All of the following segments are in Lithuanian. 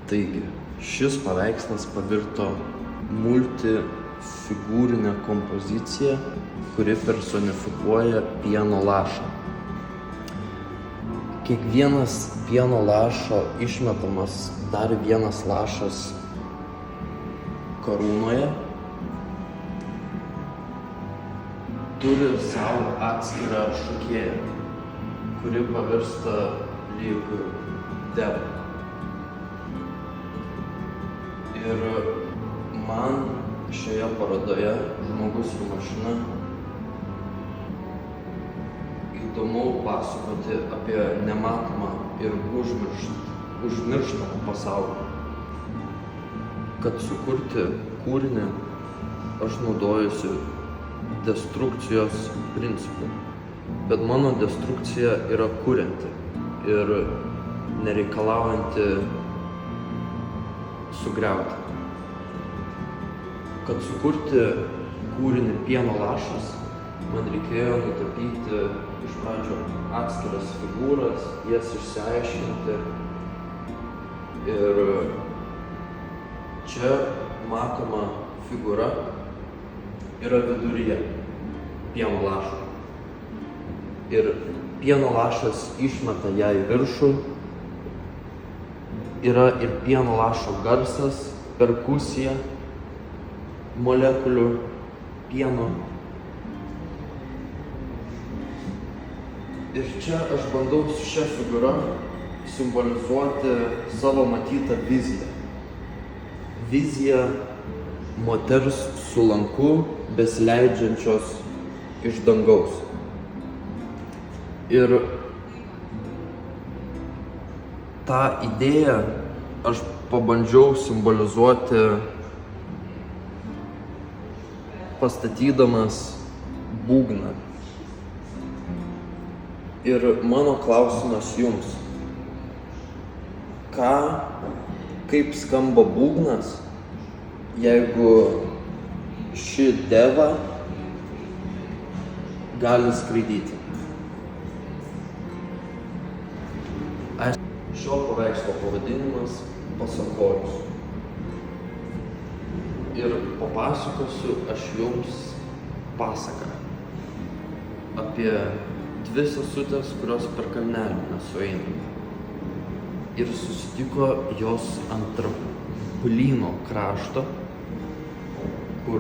Taigi, šis paveikslas pavirto multifigūrinę kompoziciją, kuri personifikuoja pieno lašą. Kiekvienas pieno lašo išmetamas dar vienas lašas karūnoje turi savo atskirą šokėją, kuri pavirsta lyg deva. Ir man šioje parodoje Žmogus ir mašina įdomu pasakoti apie nematomą ir užmirštą pasaulį. Kad sukurti kūrinį aš naudojuosi destrukcijos principu, bet mano destrukcija yra kurianti ir nereikalaujanti sugriauti. Kad sukurti kūrinį Pieno lašas, man reikėjo nutapyti iš pradžio atskiras figūras, jas išsiaiškinti. Ir čia matoma figūra yra viduryje pieno lašo. Ir pieno lašas išmeta ją į viršų. Yra ir pieno lašo garsas, perkusija, molekulių pieno. Ir čia aš bandau su šia figūra simbolizuoti savo matytą viziją. Viziją moters su lanku besileidžiančios iš dangaus. Ir tą idėją aš pabandžiau simbolizuoti pastatydamas būgną. Ir mano klausimas jums, kaip skamba būgnas, jeigu ši deva gali skraidyti? Šio paveikslo pavadinimas Pasakojus. Ir papasakosiu aš jums pasaką apie dvi sesutės, kurios per kalnelį nesueina. Ir susitiko jos ant tramplino krašto, kur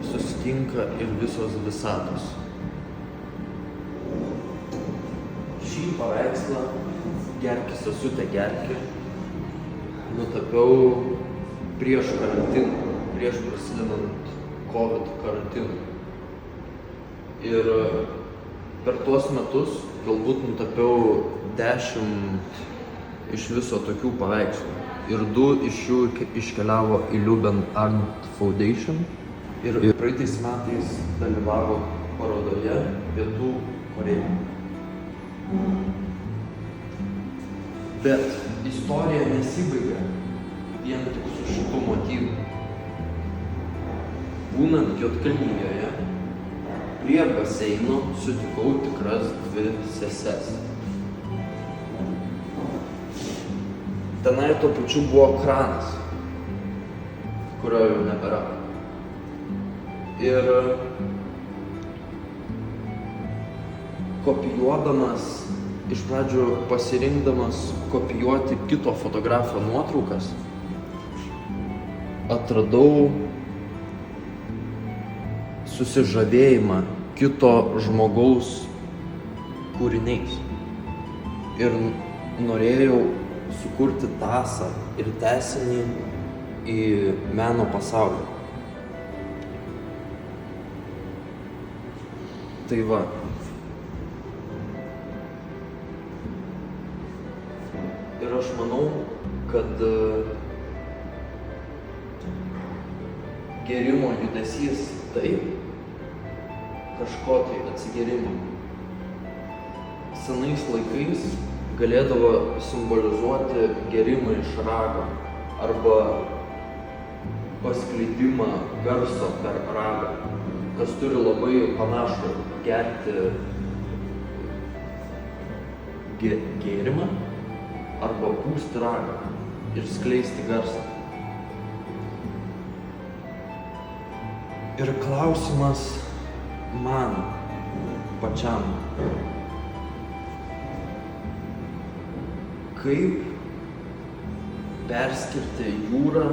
susitinka ir visos visatos. Šį paveikslą Gerki sesutė gerki nutapiau prieš karantiną, prieš prasidedant COVID karantinui. Ir per tuos metus galbūt nutapiau 10 iš viso tokių paveikslų. Ir 2 iš jų iškeliavo į Luben Art Foundation. Ir praeitais metais dalyvavo parodoje Pietų Korėja. Bet istorija nesibaigia vien tik su šitų motyvų. Būnant Juodkalnijoje, prie baseino sutikau tikras 2 seses. Tenai tuo pačiu buvo kranas, kurio jau nebėra. Ir kopijuodamas, iš pradžių pasirinkdamas kopijuoti kito fotografo nuotraukas, atradau susižavėjimą kito žmogaus kūriniais. Ir norėjau sukurti tąsą ir tęsinį į meno pasaulį. Tai va. Ir aš manau, kad gėrimo judesys taip, kažko tai atsigėrimo. Senais laikais galėdavo simbolizuoti gėrimą iš rago arba paskleidimą garso per ragą, kas turi labai panašų gerti gėrimą arba pūsti ragą. ir skleisti garsą. Ir klausimas man pačiam, kaip perskirti jūrą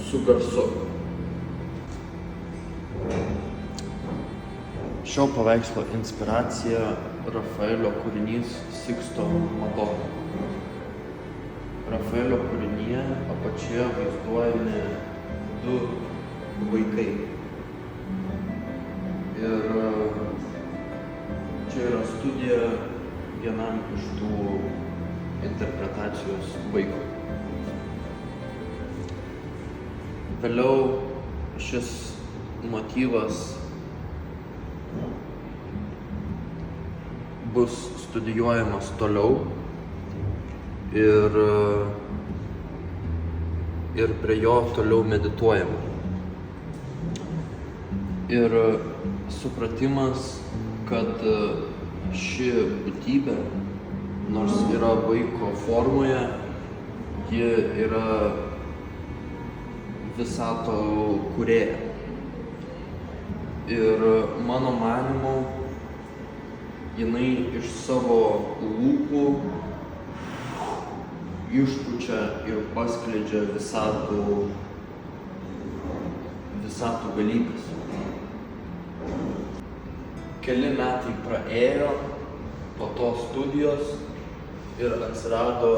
su garsu. Šio paveikslo inspiracija Rafaelio kūrinys Siksto Madona. Rafaelio kūrinyje apačioje vaizduojami du vaikai. Ir čia yra studija vienam iš tų interpretacijos vaiko. Vėliau šis motyvas bus studijuojamas toliau ir prie jo toliau medituojama. Ir supratimas, kad ši būtybė, nors yra vaiko formoje, ji yra visato kūrėja. Ir mano manymu, jinai iš savo lūpų išpučia ir paskleidžia visatų galybės. Keli metai praėjo po to studijos ir atsirado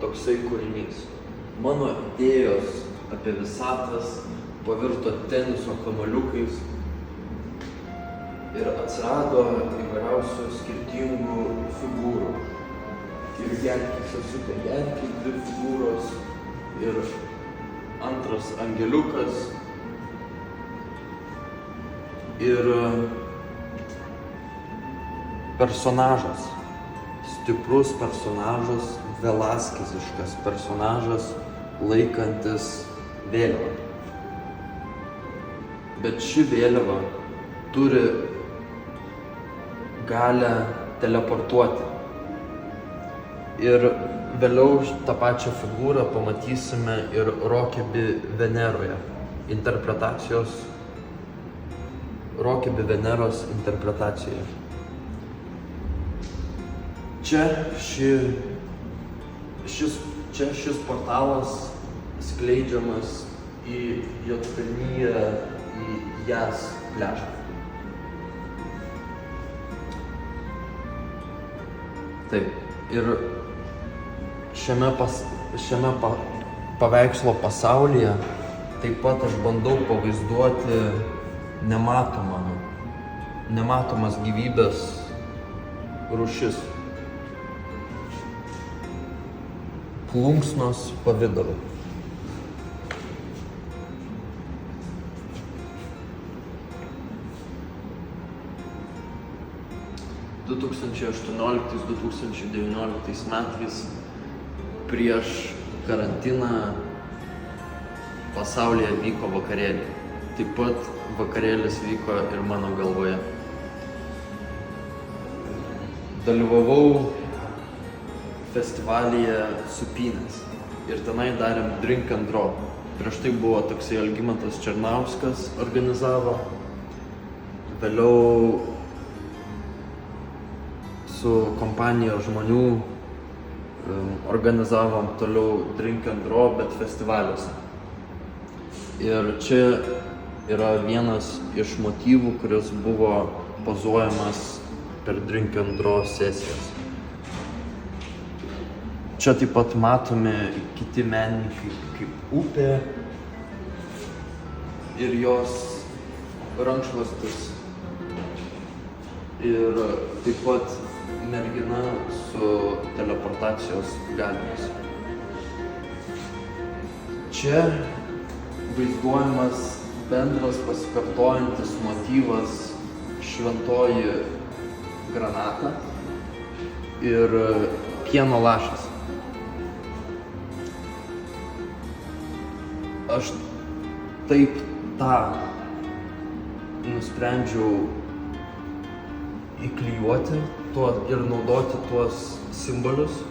toksai kūrinys. Mano idėjos apie visatas pavirto teniso kamuoliukais ir atsirado įvairiausių skirtingų figūrų. Ir Jankis sasutė Jankį, dvi figūros ir antras angeliukas. Ir personažas, stiprus personažas, velaskiziškas personažas, laikantis vėliavą. Bet ši vėliava turi galę teleportuoti. Ir vėliau tą pačią figūrą pamatysime ir Rokeby Veneroje, Rokeby Veneros interpretacijoje. Čia šis portalas skleidžiamas į Juodkalniją, į Jas pliažą. Taip, ir šiame paveikslo pasaulyje taip pat aš bandau pavaizduoti nematomas gyvybės rūšis. Plunksnos pavidalu. – 2018-2019 metais prieš karantiną pasaulyje vyko vakarėliai. Taip pat vakarėlis vyko ir mano galvoje. Dalyvavau festivalyje Supynės ir tenai darėm Drink and Draw. Prieš tai buvo toksai Algimantas Černauskas organizavo. Vėliau su kompanija žmonių organizavom toliau Drink and Draw, bet festivaliuose. Ir čia yra vienas iš motyvų, kuris buvo pozuojamas per Drink and Draw sesijas. Čia taip pat matomi kiti menininkai kaip upė ir jos rankšluostis. Ir taip pat mergina su teleportacijos galiomis. Čia vaizduojamas bendras pasikartojantis motyvas šventoji granata ir pieno lašas. Aš taip tą nusprendžiau įklijuoti ir naudoti tuos simbolius,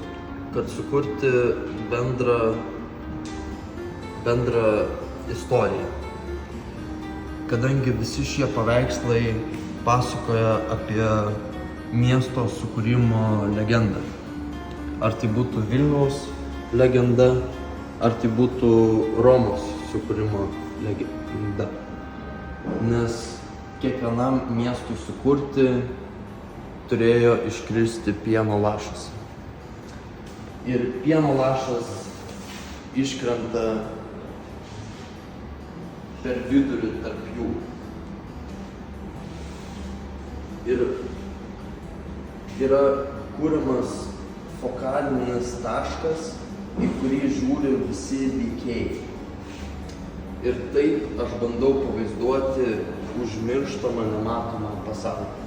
kad sukurti bendrą bendrą istoriją. Kadangi visi šie paveikslai pasakoja apie miesto sukūrimo legendą. Ar tai būtų Vilniaus legenda, ar tai būtų Romos sukūrimo legenda. Nes kiekvienam miestui sukurti turėjo iškristi pieno lašas. Ir pieno lašas iškrenta per vidurį tarp jų. Ir yra kuriamas fokalinis taškas, į kurį žiūri visi veikėjai. Ir taip aš bandau pavaizduoti užmirštamą, nematomą pasaulį.